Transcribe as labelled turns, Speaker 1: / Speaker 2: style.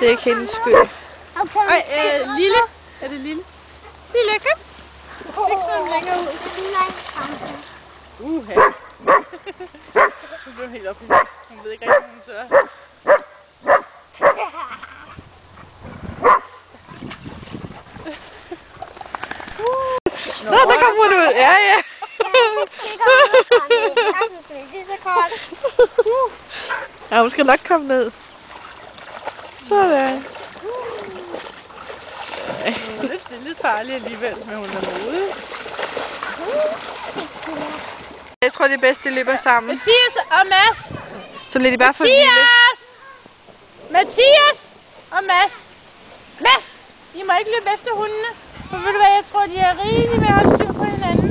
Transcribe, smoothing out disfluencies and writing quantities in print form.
Speaker 1: Det er ikke hendes skyld.
Speaker 2: Ej, Lille. Er det Lille? Lille, kom. Ikke svømme længere ud. Uha. Hun blev helt op i sig. Hun ved ikke rigtig, hun tør.
Speaker 1: Nå, der kommer hun ud. Ja, ja. Ja, hun skal nok komme ned. Sådan.
Speaker 2: Det er lidt farligt alligevel, men hun er modig.
Speaker 1: Jeg tror, det er bedst, de løber sammen.
Speaker 2: Mathias og Mads!
Speaker 1: Så lader de bare for lille.
Speaker 2: Mathias og Mads! Mads! I må ikke løbe efter hundene. For ved du hvad, jeg tror, de er rigeligt ved at holde styr på hinanden.